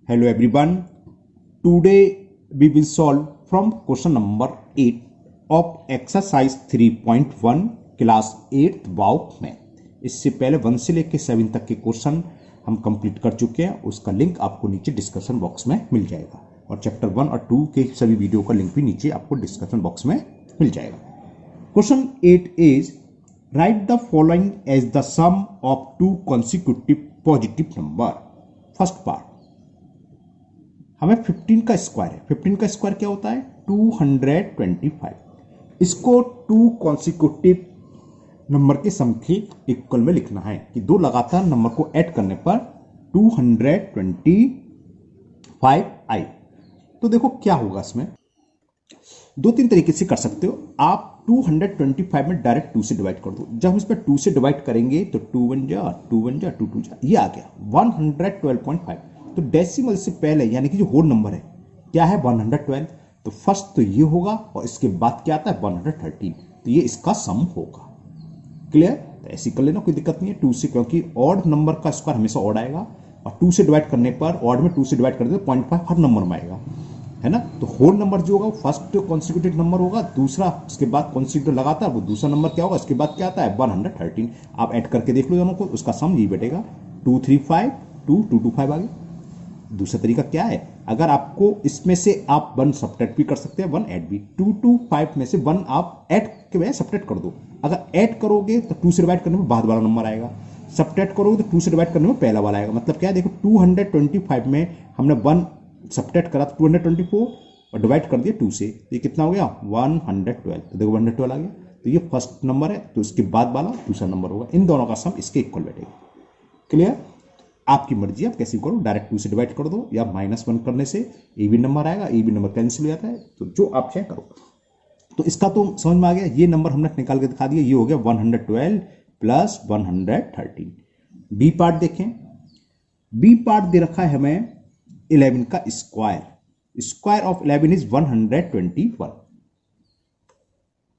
Hello everyone. Today we will solve from question number 8 of exercise 3.1 class 8th wow math. इससे पहले 1 से लेकर 7 तक के क्वेश्चन हम कंप्लीट कर चुके हैं। उसका लिंक आपको नीचे डिस्क्रिप्शन बॉक्स में मिल जाएगा और चैप्टर 1 और 2 के सभी वीडियो का लिंक भी नीचे आपको डिस्क्रिप्शन बॉक्स में मिल जाएगा। Question 8 is write the following as the sum of two consecutive positive number. First part हमें 15 का स्क्वायर है। 15 का स्क्वायर क्या होता है? 225। इसको टू कॉन्सिक्यूटिव नंबर के सम के इक्वल में लिखना है कि दो लगातार नंबर को ऐड करने पर 225 आए। तो देखो क्या होगा, इसमें दो तीन तरीके से कर सकते हो आप। 225 में डायरेक्ट 2 से डिवाइड कर दो। जब हम इस पर 2 से डिवाइड करेंगे तो 2 1 जा 2 1 जा 2 2 जा, ये आ गया 112.5। तो डेसिमल से पहले यानी कि जो होल नंबर है क्या है 112। तो फर्स्ट तो ये होगा और इसके बाद क्या आता है 113। तो ये इसका सम होगा। क्लियर? तो ऐसे कर लेना, कोई दिक्कत नहीं है 2 से, क्योंकि ऑड नंबर का स्क्वायर हमेशा ऑड आएगा और 2 से डिवाइड करने पर ऑड में 2 से डिवाइड कर दे 0.5 हर नंबर में आएगा, है ना। तो होल नंबर जो होगा फर्स्ट कॉन्सिक्यूटिव नंबर होगा, दूसरा उसके बाद कॉन्सिक्यूटिव लगातार वो दूसरा नंबर क्या होगा, इसके बाद क्या आता है 113। आप ऐड करके देख लो दोनों को, उसका सम यही बैठेगा 235 225 आ गया। दूसरा तरीका क्या है, अगर आपको इसमें से आप 1 सब्ट्रैक्ट भी कर सकते हैं 1 ऐड भी। 225 में से 1 आप ऐड के वजह सब्ट्रैक्ट कर दो। अगर ऐड करोगे तो 2 से डिवाइड करने में बाद वाला नंबर आएगा, सब्ट्रैक्ट करोगे तो 2 से डिवाइड करने में पहला वाला आएगा। मतलब क्या है, देखो 225 में हमने 1 सब्ट्रैक्ट करा 224 और डिवाइड कर दिया 2 से, तो ये कितना हो गया 112। तो देखो 112 आ गया। तो ये फर्स्ट नंबर है, तो इसके बाद वाला दूसरा नंबर होगा। इन दोनों का सम इसके इक्वल बैठेगा। क्लियर? आपकी मर्जी, आप कैसे करो, डायरेक्ट 2 से डिवाइड कर दो या -1 करने से ए भी नंबर आएगा, ए भी नंबर कैंसिल हो जाता है। तो जो आप चाहे करो। तो इसका तो समझ में आ गया। ये नंबर हमने निकाल के दिखा दिया, ये हो गया 112 प्लस 113। बी पार्ट देखें। बी पार्ट दे रखा है हमें 11 का square. Square of 11 is 121।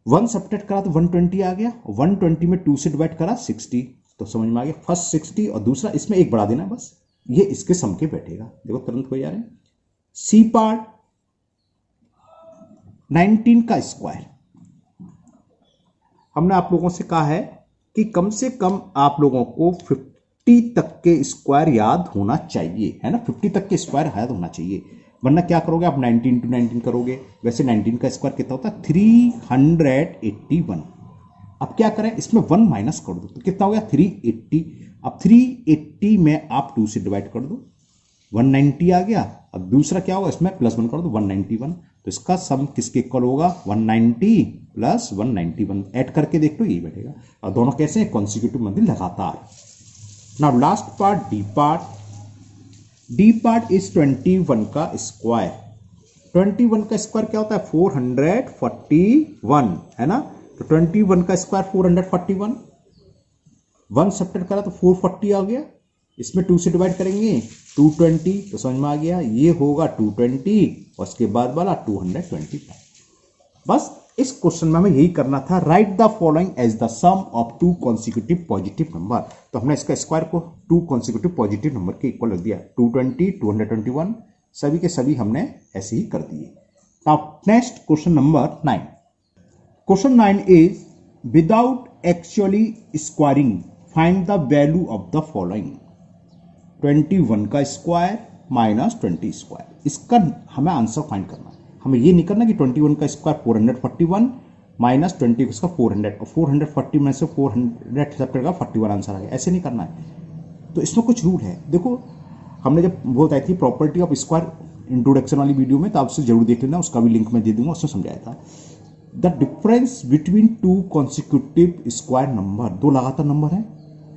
1 subtract करा तो 120 आ गया। 120 में 2 से डिवाइड करा 60। तो समझ में आ गया, फर्स्ट 60 और दूसरा इसमें एक बढ़ा देना बस, ये इसके सम के बैठेगा। देखो तुरंत हो जा रहे हैं। सी पार्ट 19 का स्क्वायर। हमने आप लोगों से कहा है कि कम से कम आप लोगों को 50 तक के स्क्वायर याद होना चाहिए, है ना। 50 तक के स्क्वायर याद होना चाहिए, वरना क्या करोगे आप 19 to 19 करोगे। वैसे 19 का स्क्वायर कितना होता है 381। अब क्या करें, इसमें 1 माइनस कर दो तो कितना हो गया 380। अब 380 में आप 2 से डिवाइड कर दो 190 आ गया। अब दूसरा क्या होगा, इसमें +1 कर दो 191। तो इसका सम किसके इक्वल होगा 190 प्लस 191। ऐड करके देख लो यही बैठेगा। और दोनों कैसे हैं कॉन्सिक्यूटिव मतलब लगातार। Now last part D part. D part is 21 का स्क्वायर। 21 का स्क्वायर क्या होता है 441, है ना। तो 21 का स्क्वायर 441। 1 सब्ट्रैक्ट करा तो 440 आ गया। इसमें 2 से डिवाइड करेंगे 220। तो समझ में आ गया, ये होगा 220 और उसके बाद वाला 225। बस इस क्वेश्चन में हमें यही करना था, write the following as the sum of two consecutive positive number. तो हमने इसका स्क्वायर को 2 कॉन्सिक्यूटिव पॉजिटिव नंबर के इक्वल रख दिया। 220 221 सभी के सभी हमने ऐसे ही कर दिए। Now next question number 9। Question 9 is without actually squaring find the value of the following। 21 का स्क्वायर माइनस 20 स्क्वायर, इसका हमें आंसर फाइंड करना है। हमें ये नहीं करना कि 21 का स्क्वायर 441 माइनस 20 का 400 और 440 में से 400 सब्ट्रैक्ट का 41 आंसर आ गया, ऐसे नहीं करना है। तो इसमें कुछ रूल है। देखो हमने जब वो बताई थी प्रॉपर्टी ऑफ स्क्वायर इंट्रोडक्शन वाली वीडियो में, तो आप उसे जरूर देख लेना, उसका भी लिंक मैं दे दूंगा, उसमें समझाया था। The difference between two consecutive square number, दो लगातार नंबर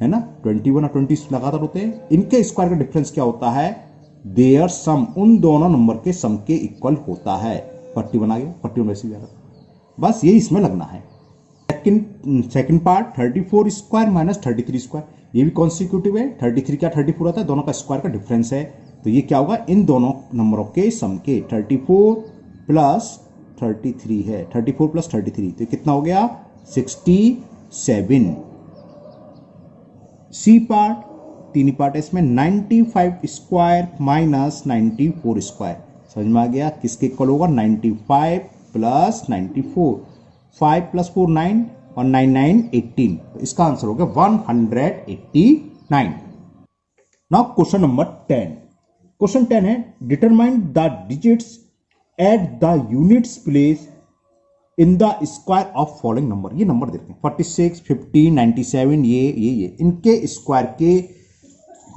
है ना। 21 और 20 लगातार होते हैं, इनके स्क्वायर का डिफरेंस क्या होता है, देयर सम, उन दोनों नंबर के सम के इक्वल होता है। 41 आ गया, 41 वैसे भी आ रहा, बस ये इसमें लगना है। Second part 34 square minus 33 square, ये भी कॉन्सिक्यूटिव है। 33 क्या 34 आता है, दोनों का स्क्वायर का डिफरेंस है। तो ये क्या होगा, इन दोनों नंबरों के सम के 34 प्लस 33 है, 34 प्लस 33 तो कितना हो गया 67। सी पार्ट तीन ही पार्ट है इसमें, 95 स्क्वायर माइनस 94 स्क्वायर। समझ में आ गया, किसके इक्वल होगा, 95 प्लस 94, 5 प्लस 4 9 और 9 9 18, तो इसका आंसर होगा 189। Now question number 10। क्वेश्चन 10 है, determine the digits at the units place in the square of following number. ये नंबर देते हैं 46, 50, 97, ये इनके स्क्वायर के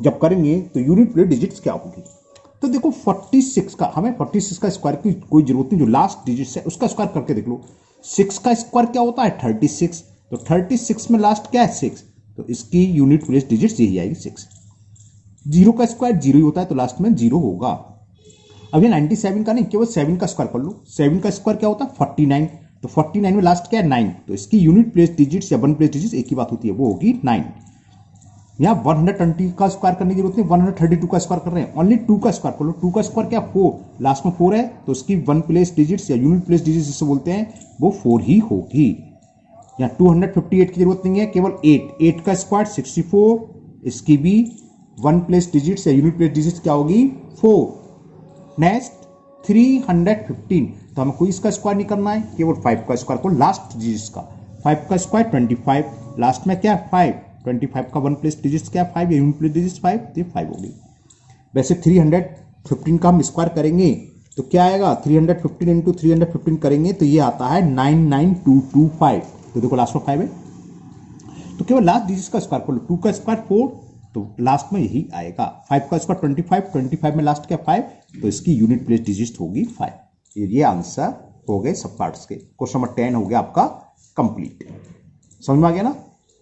जब करेंगे तो यूनिट प्लेस डिजिट्स क्या होगी। तो देखो 46 का, हमें 46 का स्क्वायर की कोई जरूरत नहीं, जो लास्ट डिजिट है उसका स्क्वायर करके देख लो। 6 का स्क्वायर क्या होता है 36, तो 36 में लास्ट क्या है 6, तो इसकी यूनिट प्लेस डिजिट्स यही आएगी 6। 0 का स्क्वायर 0 ही होता है तो लास्ट में 0 होगा। अब ये 97 का नहीं, केवल 7 का स्क्वायर कर लो। 7 का स्क्वायर क्या होता है 49, तो 49 में लास्ट क्या है 9, तो इसकी यूनिट प्लेस डिजिट्स या वन प्लेस डिजिट्स एक ही बात होती है, वो होगी 9। यहाँ 120 का स्क्वायर करने की जरूरत नहीं, 132 का स्क्वायर कर रहे हैं, ओनली 2 का स्क्वायर कर लो। 2 का स्क्वायर क्या 4, लास्ट में 4 है तो उसकी वन प्लेस डिजिट्स या यूनिट प्लेस डिजिट्स जिसे बोलते हैं वो 4 ही होगी। यहाँ 258 की जरूरत नहीं है, केवल 8 का स्क्वायर 64, इसकी भी वन प्लेस डिजिट्स या यूनिट प्लेस डिजिट्स क्या होगी 4। नेक्स्ट 315, तो हमें कोई इसका स्क्वायर नहीं करना है, केवल 5 का स्क्वायर को लास्ट डिजिट्स का। 5 का स्क्वायर 25, लास्ट में क्या 5, 25 का वन प्लेस डिजिट्स क्या 5 या यूनिट प्लेस डिजिट्स 5, तो 5 होगी। वैसे 315 का हम स्क्वायर करेंगे तो क्या आएगा, 315 इंटू 315 करेंगे तो ये आता है 99225, तो देखो लास्ट में 5 है, तो केवल लास्ट डिजिट्स का स्क्वायर कर लो। 2 का स्क्वायर 4, तो लास्ट में यही आएगा। 5 का स्क्वायर 25, 25 में लास्ट क्या 5, तो इसकी यूनिट प्लेस डिजिट होगी 5। ये आंसर हो गए सब पार्ट्स के। क्वेश्चन नंबर 10 हो गया आपका कंप्लीट। समझ में आ गया ना।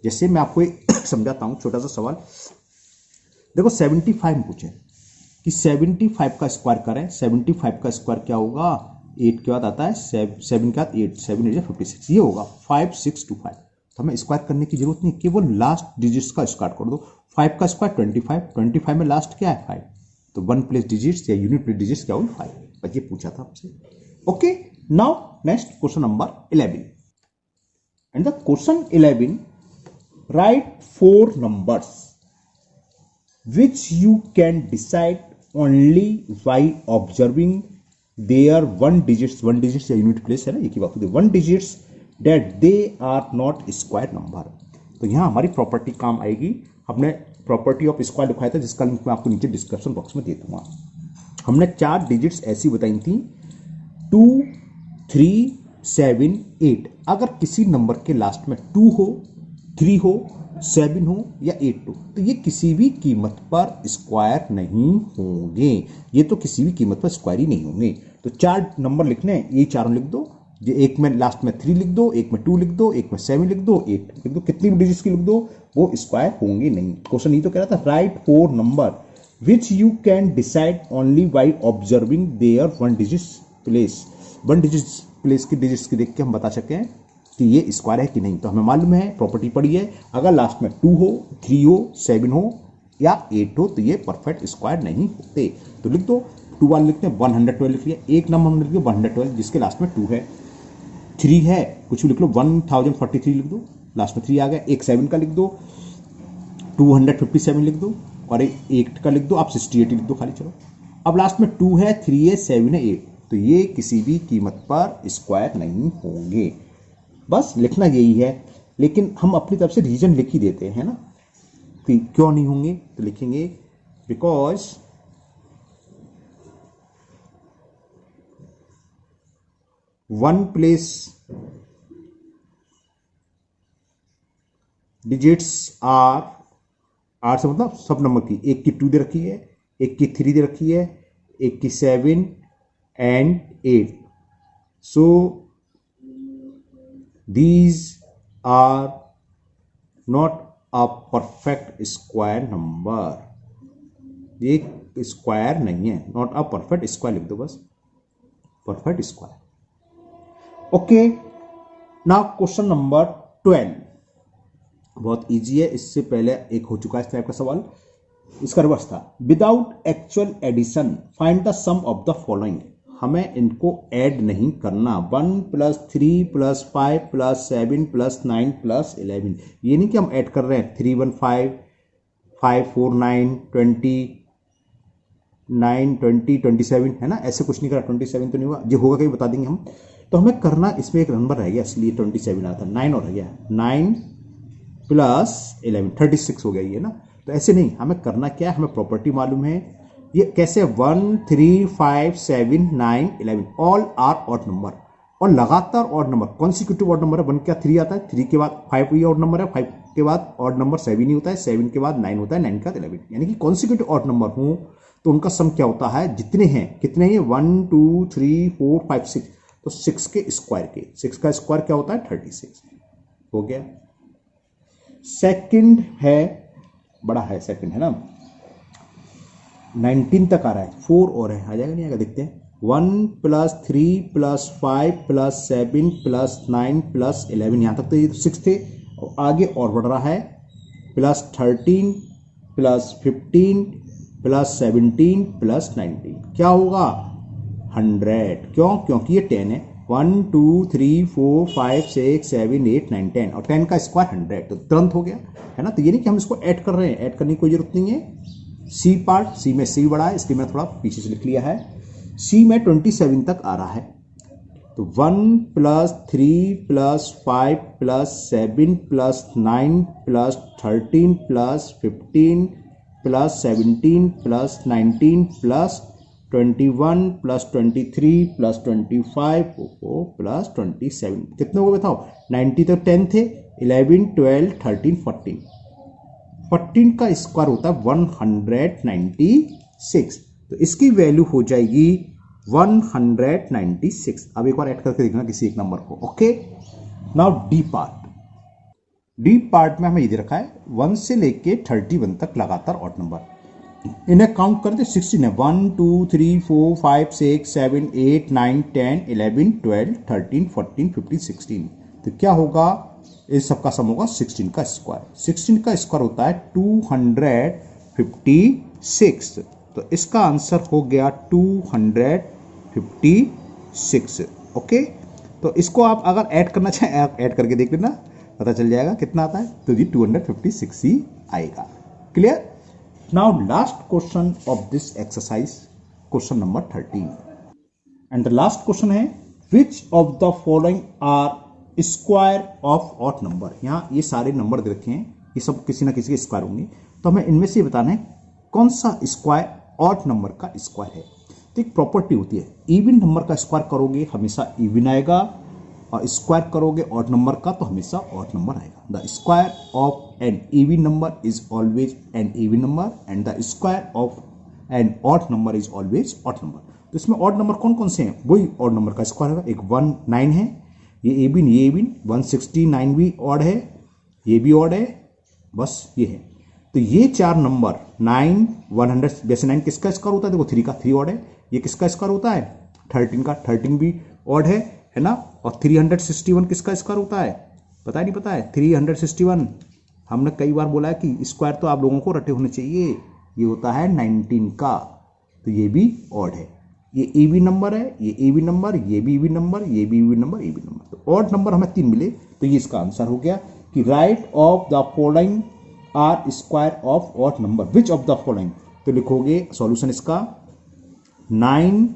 जैसे मैं आपको समझाता हूं छोटा सा सवाल। देखो 75 में पूछे कि 75 का स्क्वायर करें, 75 का स्क्वायर क्या होगा, 8 के बाद आता है 7 के बाद 8, 7 8 56, ये होगा 5625। तो हमें स्क्वायर करने की जरूरत नहीं, केवल लास्ट डिजिट्स का स्क्वायर कर दो। 5 का स्क्वायर 25, 25 में लास्ट क्या है 5, तो वन प्लेस डिजिट्स या यूनिट प्लेस डिजिट्स क्या होगी 5, बस ये पूछा था आपसे। Okay, now next question number 11। And the question 11, right 4 numbers which you can decide only by observing their one digits या unit place है ना, एक ही बात होती है, 1 digits that they are not square number। तो यहां हमारी प्रॉपर्टी काम आएगी। हमने प्रॉपर्टी ऑफ स्क्वायर लिखवाया था जिसका लिंक मैं आपको नीचे डिस्क्रिप्शन बॉक्स में दे दूंगा। हमने 4 डिजिट्स ऐसी बताई थी 2, 3, 7, 8। अगर किसी नंबर के लास्ट में 2 हो, 3 हो, 7 हो या 8 हो, तो ये किसी भी कीमत पर स्क्वायर नहीं होंगे। ये तो किसी भी कीमत पर स्क्वायर ही नहीं होंगे। तो 4 नंबर लिखने हैं, ये चारों लिख दो। ये एक में लास्ट में 3 लिख दो, एक में 2 लिख दो, एक में 7 लिख दो, 8 लिख दो, कितनी भी डिजिट्स की लिख दो, वो स्क्वायर होंगे नहीं। क्वेश्चन ये तो कह रहा था write 4 number which you can decide only by observing their one digit place. One digit place की डिजिट्स की देख के हम बता सकें कि ये स्क्वायर है कि नहीं। तो हमें मालूम है, प्रॉपर्टी पड़ी है, अगर लास्ट में 2 हो, 3 हो, 7 हो या 8 हो तो ये परफेक्ट स्क्वायर नहीं होते। तो लिख दो 2 वाले लिखते हैं, 112 लिख लिया। एक नंबर हमने लिख दिया 112 जिसके लास्ट में 2 है। 3 है, कुछ भी लिख लो, 1043 लिख दो, लास्ट में 3 आ गया। एक 7 का लिख दो, 257 लिख दो, और एक 8 का लिख दो, आप 68 लिख दो खाली। चलो अब लास्ट में 2 है, 3 है, 7 है, 8, तो ये किसी भी कीमत पर स्क्वायर नहीं होंगे। बस लिखना यही है, लेकिन हम अपनी तरफ से रीजन लिख ही देते हैं ना कि क्यों नहीं होंगे। तो लिखेंगे because one place digits are से मतलब सब नंबर की, एक की 2 दे रखी है, एक की 3 दे रखी है, एक की 7 and 8, so these are not a perfect square number। ये स्क्वायर नहीं है, नॉट अ परफेक्ट स्क्वायर लिख दो बस, perfect square. Okay, now question number 12 बहुत इजी है। इससे पहले एक हो चुका है इस टाइप का सवाल, इसका रिवर्स था। Without actual addition find the sum of the following. हमें इनको ऐड नहीं करना। 1 + 3 + 5 + 7 + 9 + 11। ये नहीं कि हम ऐड कर रहे हैं 315 5 4 9 20 9 20 27 है ना, ऐसे कुछ नहीं करा, 27 तो नहीं हुआ, जो होगा कहीं बता देंगे हम। तो हमें करना, इसमें एक नंबर रह गया इसलिए 27 आता है, 9 और रह गया, 9 प्लस 11 36 हो गया ये ना। तो ऐसे नहीं, हमें करना क्या है, हमें प्रॉपर्टी मालूम है। ये कैसे 1 3 5 7 9 11 ऑल आर ऑड नंबर, और लगातार odd number, consecutive odd number है। 1 क्या 3 आता है, 3 के बाद 5 ये ऑड नंबर है, 5 के बाद ऑड नंबर 7 ही होता है, 7 के बाद 9 होता है, 9 के बाद 11, यानी कि कॉन्सिक्यूटिव ऑड नंबर हो तो उनका सम क्या होता है, जितने हैं कितने हैं, 1 2 3 4 5 6, तो 6 के स्क्वायर के, 6 का स्क्वायर क्या होता है 36 हो गया। सेकंड है, बड़ा है सेकंड है ना, 19 तक आ रहा है, 4 और है, आ जाएगा नहीं आएगा, देखते हैं। 1 plus 3 plus 5 plus 7 plus 9 plus 11, यहाँ तक तो ये 6 थे, और आगे और बढ़ रहा है, प्लस 13 प्लस 15 प्लस 17 प्लस 19, क्या होगा 100, क्यों, क्योंकि ये 10 है, 1 2 3 4 5 6 7 8 9 10, और 10 का स्क्वायर 100, तो तुरंत हो गया है ना। तो ये नहीं कि हम इसको ऐड कर रहे हैं, ऐड करने की कोई जरूरत नहीं है। सी पार्ट, सी में सी बड़ा है इसलिए मैं थोड़ा पीछे से लिख लिया है। सी में 27 तक आ रहा है, तो 1 plus 3 plus 5 plus 7 plus 9 plus 13 plus 15 plus 17 plus 19 plus 21 plus 23 plus 25 plus 27, कितने हो गए बताओ, 90 तो 10 थे, 11 12 13 14, 14 का स्क्वायर होता है 196, तो इसकी वैल्यू हो जाएगी 196। अब एक बार ऐड करके देखना किसी एक नंबर को। Okay, now D part. D part में हमें ये दे रखा है 1 से लेके 31 तक लगातार ऑड नंबर, इन्हें काउंट करते 16 है, 1 2 3 4 5 6 7 8 9 10 11 12 13 14 15 16, तो क्या होगा, इस सबका सम होगा 16 का स्क्वायर, 16 का स्क्वायर होता है 256, तो इसका आंसर हो गया 256। ओके, तो इसको आप अगर ऐड करना चाहें, आप ऐड करके देख लेना, पता चल जाएगा कितना आता है, तो जी 256 ही आएगा। Clear? Now last question of this exercise, question number 13, and the last question है which of the following are square of odd number. यहाँ ये सारे नंबर दे रखे हैं, ये सब किसी ना किसी के स्क्वायर होंगे, तो हमें इनमें से बताना है कौन सा स्क्वायर ऑड नंबर का स्क्वायर है। तो एक प्रॉपर्टी होती है, इवन नंबर का स्क्वायर करोगे हमेशा इवन आएगा, और स्क्वायर करोगे ऑड नंबर का तो हमेशा ऑड नंबर आएगा। The square of an even number is always an even number, and the square of an odd number is always odd number. तो इसमें ऑड नंबर कौन कौन से हैं, वही ऑड नंबर का स्क्वायर होगा। एक 1 9 है, ये एबिन, ये एबिन, 169 भी ऑड है, ये भी ऑड है, बस ये है। तो ये चार नंबर 9 100, वैसे 9 किसका स्क्वायर होता है, देखो 3 का 3 ऑड है, ये किसका स्क्वायर होता है 13 का 13 भी ऑड है ना, और 361 किसका स्क्वायर होता है, पता नहीं पता है 361, हमने कई बार बोला है कि स्क्वायर तो आप लोगों को रटे होने चाहिए, ये होता है 19 का, तो ये भी ऑड है। ये ए बी नंबर है, ये ए बी नंबर, ये भी बी नंबर, ये भी B number, A B number, तो ऑड नंबर हमें 3 मिले, तो ये इसका आंसर हो गया कि write of the following are square of odd number, which of the following. तो लिखोगे सॉल्यूशन इसका 9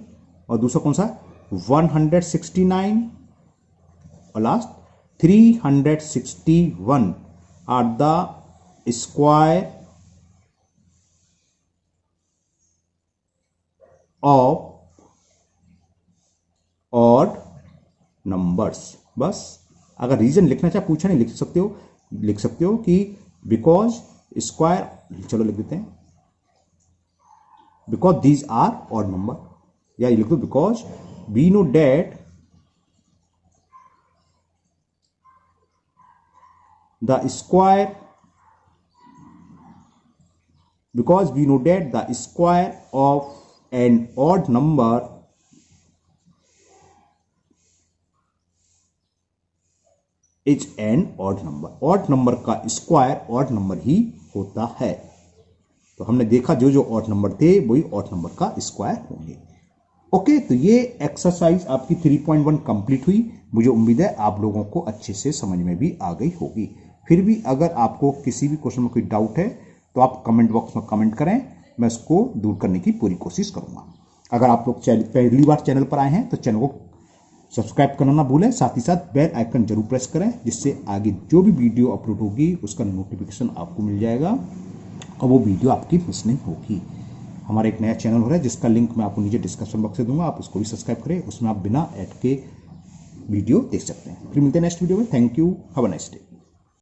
और दूसरा कौन सा 169 और last 361 are the square of odd numbers. बस अगर रीजन लिखना चाहे, पूछा नहीं, लिख सकते हो कि बिकॉज स्क्वायर, चलो लिख देते हैं because these are odd number, या ये लिख दो because we know that the square, because we know that the square of an odd number is an odd number। odd number का स्क्वायर odd number ही होता है। तो हमने देखा जो जो odd number थे वही odd number का स्क्वायर होंगे। ओके, तो ये एक्सरसाइज आपकी 3.1 कंप्लीट हुई। मुझे उम्मीद है आप लोगों को अच्छे से समझ में भी आ गई होगी। फिर भी अगर आपको किसी भी क्वेश्चन में कोई डाउट है तो आप कमेंट बॉक्स में कमेंट करें, मैं उसको दूर करने की पूरी कोशिश करूंगा। अगर आप लोग पहली बार चैनल पर आए हैं तो चैनल को सब्सक्राइब करना ना भूलें, साथ ही साथ बेल आइकन जरूर प्रेस करें, जिससे आगे जो भी वीडियो अपलोड होगी उसका नोटिफिकेशन आपको मिल जाएगा और वो वीडियो आपकी मिस नहीं होगी। हमारा एक नया चैनल हो रहा है जिसका लिंक मैं आपको नीचे डिस्क्रिप्शन बॉक्स में दूंगा, आप उसको भी सब्सक्राइब करें, उसमें आप बिना ऐड के वीडियो देख सकते हैं। फिर मिलते हैं नेक्स्ट वीडियो में। Thank you, have a nice day.